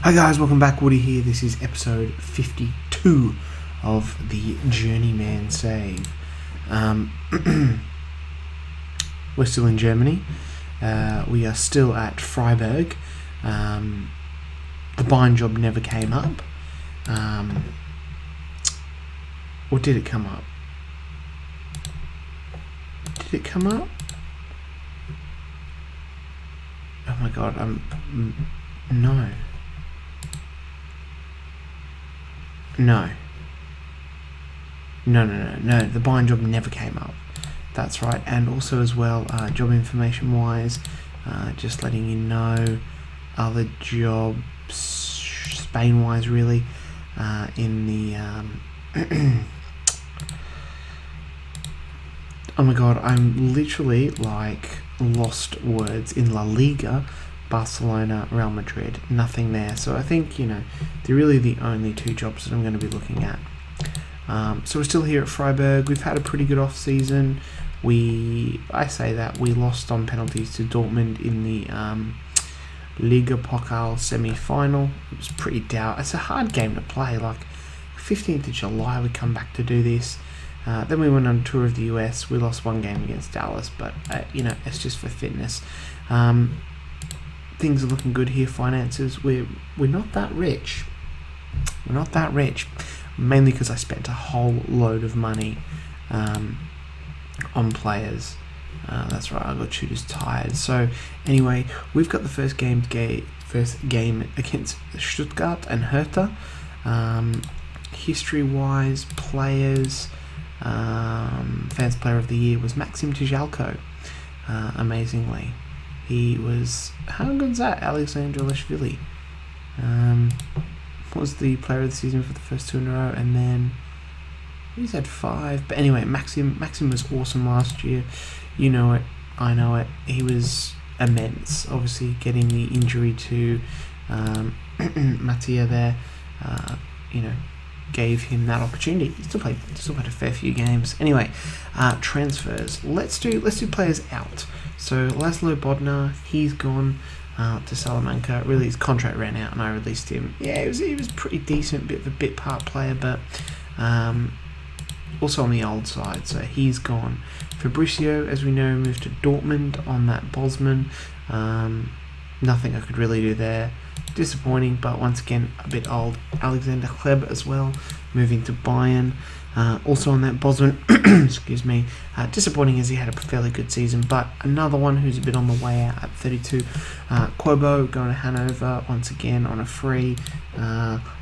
Hi guys, welcome back. Woody here. This is episode 52 of the Journeyman Save. We're still in Germany. We are still at Freiburg. The buying job never came up. Or did it come up? Did it come up? Oh my god, no. No. The buying job never came up. That's right. And also as well, job information wise, just letting you know, other jobs, Spain wise really, in the oh my god, I'm literally like lost words. In La Liga, Barcelona, Real Madrid, nothing there. So I think, they're really the only two jobs that I'm going to be looking at. So we're still here at Freiburg. We've had a pretty good off-season. I say that we lost on penalties to Dortmund in the Liga Pokal semi-final. It was pretty dour. It's a hard game to play. Like 15th of July, we come back to do this. Then we went on a tour of the US. We lost one game against Dallas, but it's just for fitness. Things are looking good here. Finances, we're not that rich. We're not that rich, mainly because I spent a whole load of money on players. That's right, I got shooters tired. So anyway, we've got the first game against Stuttgart and Hertha. History-wise, players, fans player of the year was Maxim Tijalko. Amazingly. He was, how good's that? Alexander Lashvili was the player of the season for the first two in a row, and then he's had 5. But anyway, Maxim was awesome last year. You know it, I know it. He was immense. Obviously, getting the injury to Mattia there, gave him that opportunity. He still played a fair few games. Anyway, transfers. Let's do players out. So László Bodnár, he's gone to Salamanca. Really, his contract ran out, and I released him. Yeah, he was pretty decent, bit of a bit part player, but also on the old side. So he's gone. Fabricio, as we know, moved to Dortmund on that Bosman. Nothing I could really do there. Disappointing, but once again a bit old. Alexander Kleb as well, moving to Bayern. Also on that Bosman, excuse me. Disappointing as he had a fairly good season, but another one who's a bit on the way out at 32. Quobo going to Hanover once again on a free.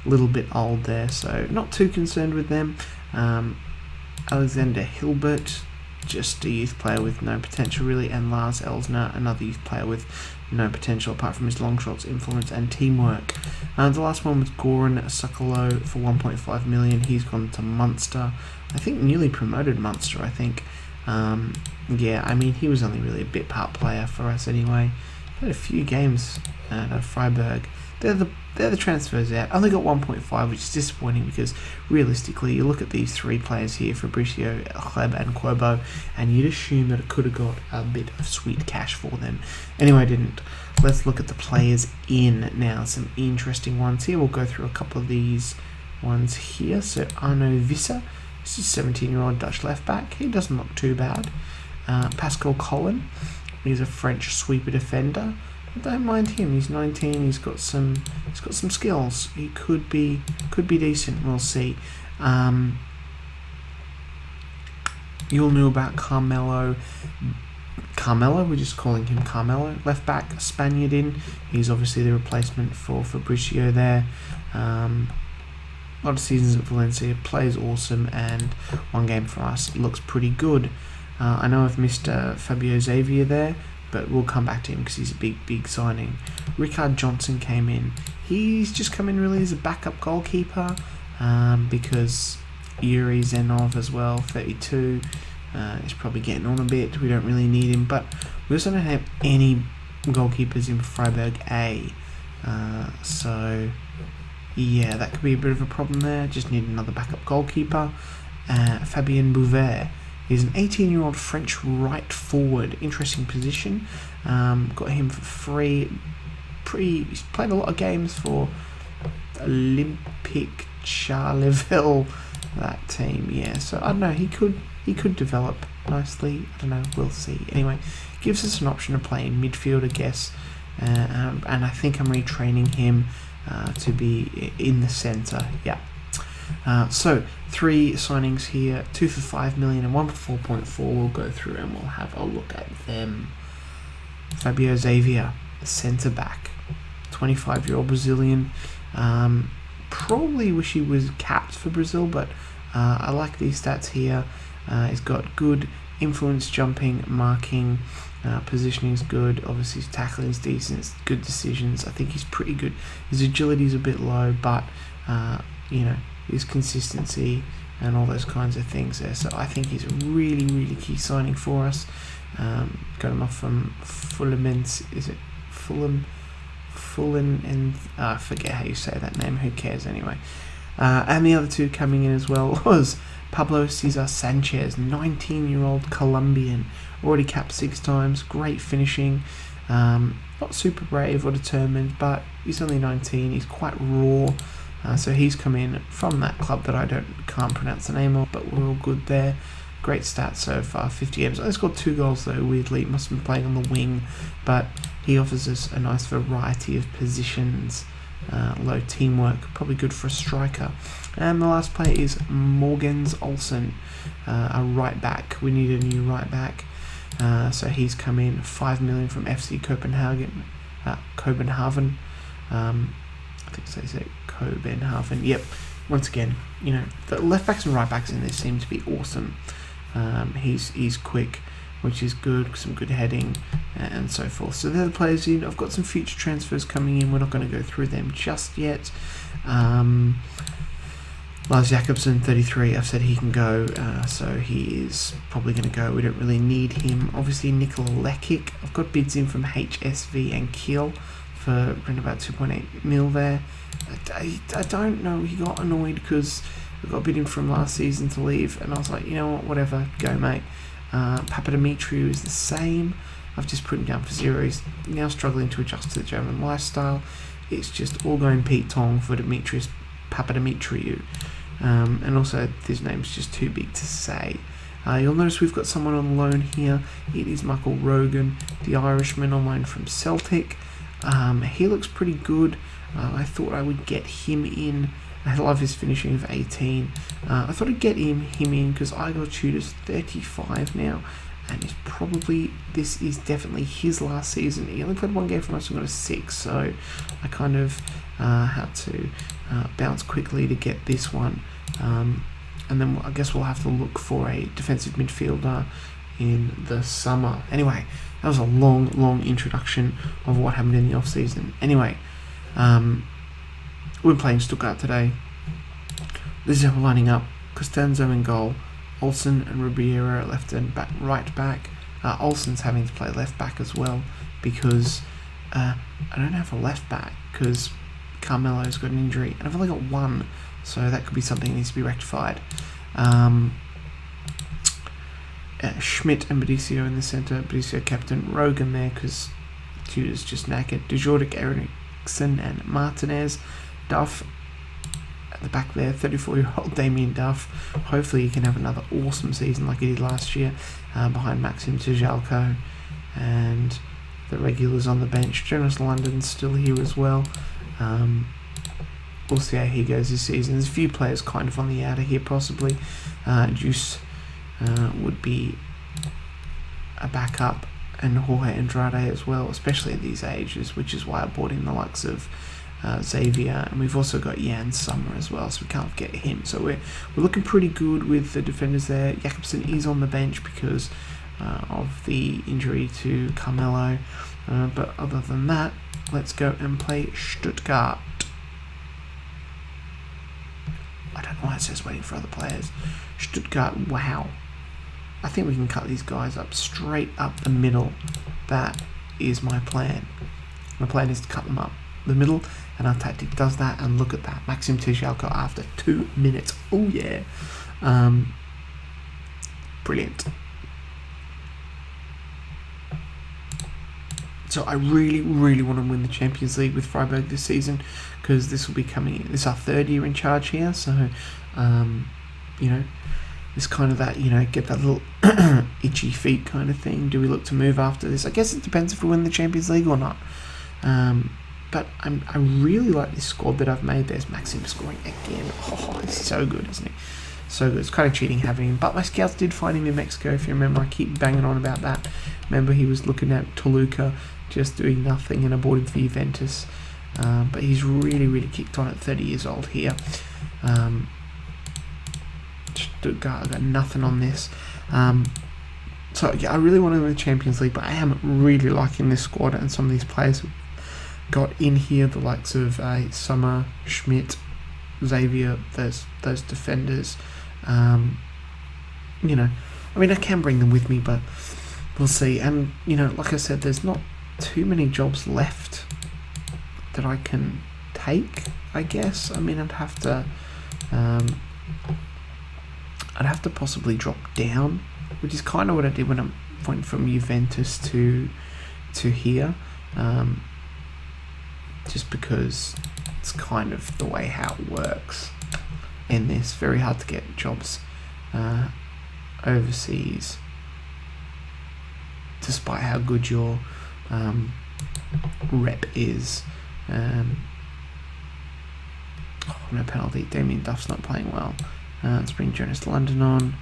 Little bit old there, so not too concerned with them. Alexander Hilbert, just a youth player with no potential really, and Lars, another youth player with no potential apart from his long shots, influence and teamwork. The last one was Goran Sokolo for 1.5 million. He's gone to Munster. I think newly promoted Munster, I think. He was only really a bit part player for us anyway. Had a few games at Freiburg. They're the transfers out. I only got 1.5, which is disappointing because realistically, you look at these three players here, Fabricio, Kleb and Quobo, and you'd assume that it could have got a bit of sweet cash for them. Anyway, I didn't. Let's look at the players in now. Some interesting ones here. We'll go through a couple of these ones here. So Arno Visser, this is 17-year-old Dutch left back. He doesn't look too bad. Pascal Colin, he's a French sweeper defender. I don't mind him. He's 19. He's got some skills. He could be decent. We'll see. You'll know about Carmelo. We're just calling him Carmelo. Left back, Spaniard in. He's obviously the replacement for Fabricio there. A lot of seasons at Valencia. Plays awesome, and one game for us looks pretty good. I know I've missed Fabio Xavier there, but we'll come back to him because he's a big signing. Ricard Johnson came in. He's just come in really as a backup goalkeeper because Yuri Zenov as well, 32. He's probably getting on a bit. We don't really need him, but we also don't have any goalkeepers in Freiburg A. So yeah, that could be a bit of a problem there. Just need another backup goalkeeper. Fabien Bouvert. He's an 18-year-old French right forward. Interesting position. Got him for free. he's played a lot of games for Olympic Charleville, that team. Yeah, so I don't know. He could develop nicely. I don't know. We'll see. Anyway, gives us an option to play in midfield, I guess. And I think I'm retraining him to be in the centre. Yeah. So 3 signings here, 2 for 5 million and 1 for 4.4. We'll go through and we'll have a look at them. Fabio Xavier, centre back, 25-year-old Brazilian. Probably wish he was capped for Brazil, but I like these stats here. He's got good influence, jumping, marking, positioning is good. Obviously his tackling is decent, good decisions. I think he's pretty good. His agility is a bit low, but his consistency and all those kinds of things there. So I think he's a really, really key signing for us. Got him off from Fulham, is it Fulham and I forget how you say that name, who cares anyway. And the other 2 coming in as well was Pablo Cesar Sanchez, 19-year-old Colombian, already capped 6 times, great finishing, not super brave or determined, but he's only 19, he's quite raw. So he's come in from that club that I can't pronounce the name of, but we're all good there. Great stats so far, 50 games. Only scored 2 goals though, weirdly. Must have been playing on the wing, but he offers us a nice variety of positions. Low teamwork, probably good for a striker. And the last player is Morgens Olsen, a right back. We need a new right back. So he's come in 5 million from FC Copenhagen. I think so, say Copenhagen. Yep. Once again, the left backs and right backs in this seem to be awesome. He's quick, which is good, some good heading and so forth. So they're the players in. I've got some future transfers coming in. We're not going to go through them just yet. Lars Jacobsen, 33. I've said he can go, so he is probably going to go. We don't really need him. Obviously, Nikola Lekic. I've got bids in from HSV and Kiel for around about 2.8 mil there. I don't know. He got annoyed because we got bid in from last season to leave, and I was like, you know what, whatever, go mate. Papadimitriou is the same. I've just put him down for 0. He's now struggling to adjust to the German lifestyle. It's just all going Pete Tong for Demetrius Papadimitriou. And also his name's just too big to say. You'll notice we've got someone on loan here. It is Michael Rogan, the Irishman on loan from Celtic. He looks pretty good. I thought I would get him in. I love his finishing of 18. I thought I'd get him in because Igor Tudor's 35 now, and this is definitely his last season. He only played 1 game for us and got a 6, so I kind of had to bounce quickly to get this one. And then I guess we'll have to look for a defensive midfielder in the summer. Anyway, that was a long introduction of what happened in the off-season. Anyway, we're playing Stuttgart today. This is how we're lining up. Costanzo in goal, Olsen and Ribeiro at left and right back. Olsen's having to play left back as well because I don't have a left back because Carmelo's got an injury and I've only got 1, so that could be something that needs to be rectified. Schmidt and Bodnár in the centre. Bodnár captain, Rogan there because Tudor's just knackered. Djordjevic, Eriksson and Martinez. Duff at the back there, 34-year-old Damien Duff. Hopefully he can have another awesome season like he did last year, behind Maxim Tjalko and the regulars on the bench. Jonas London's still here as well. We'll see how he goes this season. There's a few players kind of on the outer here possibly. Juice would be a backup, and Jorge Andrade as well, especially at these ages, which is why I bought in the likes of Xavier, and we've also got Jan Sommer as well, so we can't forget him. So we're looking pretty good with the defenders there. Jacobsen is on the bench because of the injury to Carmelo, but other than that, let's go and play Stuttgart. I don't know why it says waiting for other players. Stuttgart, wow. I think we can cut these guys up straight up the middle. That is my plan. My plan is to cut them up the middle, and our tactic does that, and look at that. Maxim Tjalko after 2 minutes. Oh yeah. Brilliant. So I really, really want to win the Champions League with Freiburg this season, because this will be coming. This is our 3rd year in charge here, so it's kind of that, get that little itchy feet kind of thing. Do we look to move after this? I guess it depends if we win the Champions League or not. But I really like this squad that I've made. There's Maxim scoring again. Oh, he's so good, isn't he? So good. It's kind of cheating having him. But my scouts did find him in Mexico, if you remember. I keep banging on about that. Remember, he was looking at Toluca, just doing nothing, and I bought him for Juventus. But he's really, really kicked on at 30 years old here. Stuttgart, I got nothing on this. So yeah, I really want to win the Champions League, but I am really liking this squad and some of these players who got in here, the likes of Sommer, Schmidt, Xavier, those defenders. I can bring them with me, but we'll see. And like I said, there's not too many jobs left that I can take, I guess. I'd have to possibly drop down, which is kind of what I did when I went from Juventus to here, just because it's kind of the way how it works in this. Very hard to get jobs overseas, despite how good your rep is. No penalty. Damien Duff's not playing well. Let's bring Jonas London on.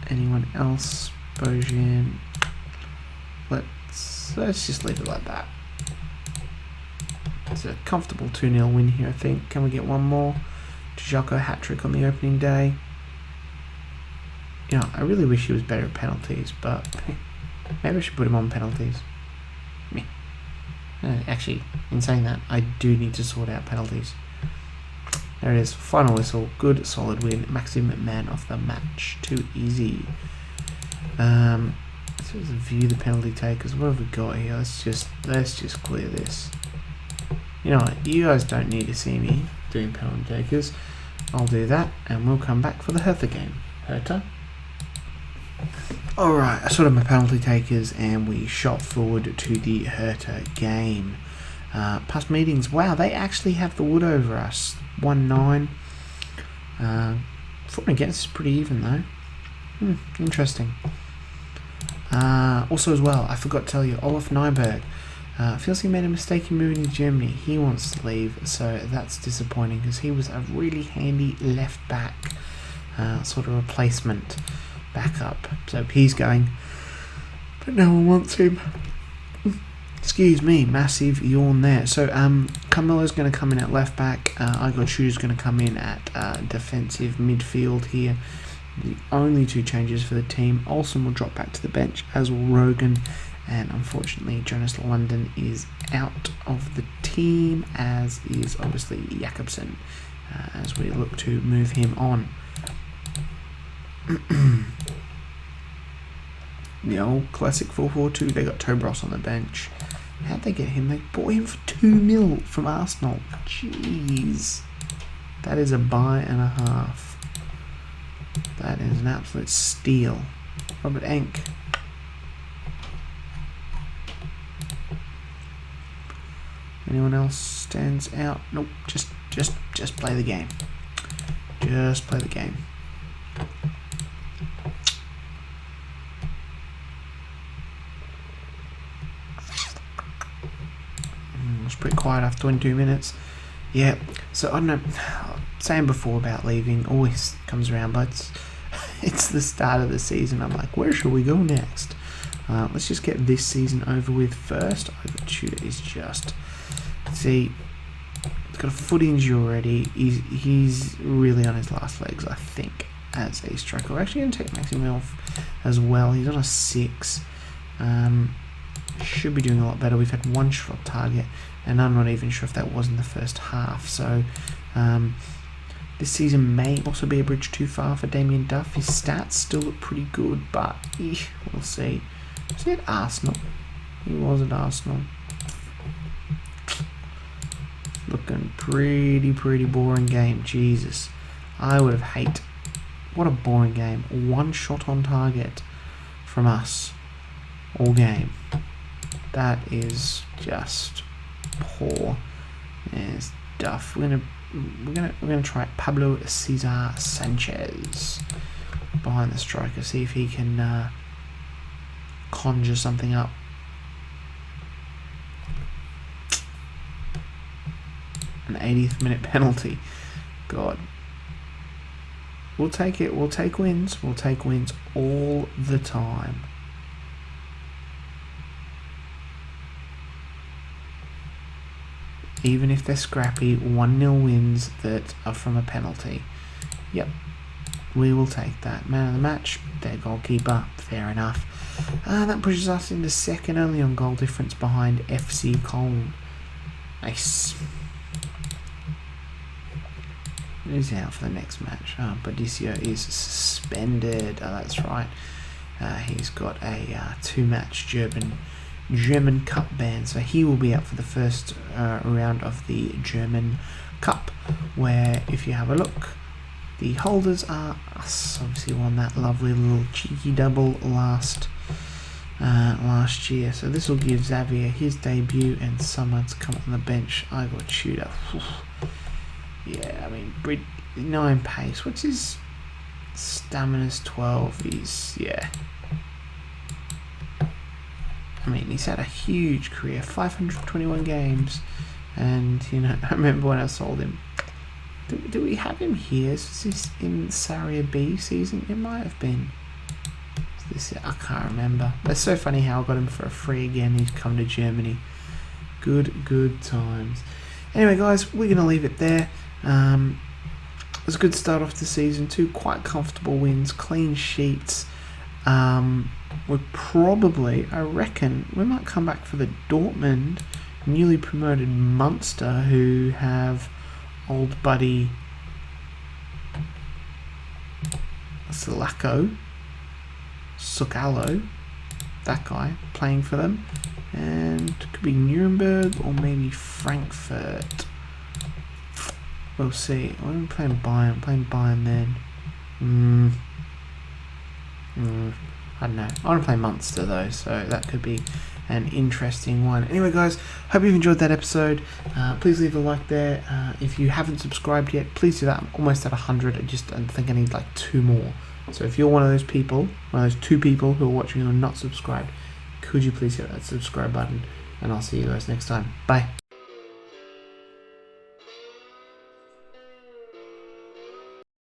Anyone else? Bojan. Let's just leave it like that. It's a comfortable 2-0 win here, I think. Can we get one more? Jacobsen hat-trick on the opening day. I really wish he was better at penalties, but maybe I should put him on penalties. Actually, in saying that, I do need to sort out penalties. There it is. Final whistle. Good, solid win. Maxim man of the match. Too easy. Let's just view the penalty takers. What have we got here? Let's just clear this. You know what? You guys don't need to see me doing penalty takers. I'll do that, and we'll come back for the Hertha game. Hertha. Alright, I sorted my penalty takers, and we shot forward to the Hertha game. Past meetings. Wow, they actually have the wood over us. 1-9. For and against is pretty even though. Interesting. Also as well, I forgot to tell you, Olof Nyberg feels he made a mistake in moving to Germany. He wants to leave, so that's disappointing because he was a really handy left back, sort of replacement backup. So he's going, but no one wants him. Excuse me, massive yawn there. So Carmelo's going to come in at left back. I got Shooter's going to come in at defensive midfield here. The only two changes for the team. Olsen will drop back to the bench, as will Rogan, and unfortunately Jonas London is out of the team, as is obviously Jacobsen, as we look to move him on. The old classic 4-4-2. They got Tobros on the bench. How'd they get him? They bought him for 2 mil from Arsenal. Jeez. That is a buy and a half. That is an absolute steal. Robert Enke. Anyone else stands out? Nope. Just play the game. Just play the game. It's pretty quiet after 22 minutes. Yeah, so I don't know, saying before about leaving always comes around, but it's the start of the season. I'm like, where should we go next? Let's just get this season over with first. I got Shooter is just, see, he's got a foot injury already. He's really on his last legs, I think, as a striker. We're actually going to take Maxim off as well. He's on a 6. Should be doing a lot better. We've had 1 shot target, and I'm not even sure if that was in the first half. So this season may also be a bridge too far for Damien Duff. His stats still look pretty good, but we'll see. Was he at Arsenal? He was at Arsenal. Looking pretty boring game. Jesus, I would have hated. What a boring game. 1 shot on target from us. all game. That is just poor. There's Duff. We're gonna try Pablo Cesar Sanchez behind the striker. See if he can conjure something up. An 80th minute penalty. God. We'll take it. We'll take wins. We'll take wins all the time. Even if they're scrappy, 1-0 wins that are from a penalty. Yep. We will take that. Man of the match, their goalkeeper. Fair enough. That pushes us into second, only on goal difference behind FC Köln. Nice. Who's out for the next match? Fabricio is suspended. Oh, that's right. He's got a 2-match German Cup ban, so he will be out for the first round of the German Cup, where, if you have a look, the holders are us. Obviously won that lovely little cheeky double last year. So this will give Xavier his debut and someone to come on the bench. I got Shooter. Yeah, I mean, 9 pace. What's his stamina's 12? Yeah. I mean, he's had a huge career, 521 games, and I remember when I sold him. Do we have him here? Is this in Serie B season? It might have been. I can't remember. It's so funny how I got him for a free again. He's come to Germany. Good times. Anyway, guys, we're gonna leave it there. It was a good start off the season. 2 quite comfortable wins, clean sheets. We're probably, I reckon, we might come back for the Dortmund newly promoted Munster, who have old buddy Sukalo, that guy, playing for them, and it could be Nuremberg or maybe Frankfurt. We'll see. I'm playing Bayern. I'm playing Bayern then. I don't know. I want to play Munster though, so that could be an interesting one. Anyway, guys, hope you've enjoyed that episode. Please leave a like there. If you haven't subscribed yet, please do that. I'm almost at 100. I think I need like 2 more. So if you're one of those people, one of those 2 people who are watching and are not subscribed, could you please hit that subscribe button? And I'll see you guys next time. Bye.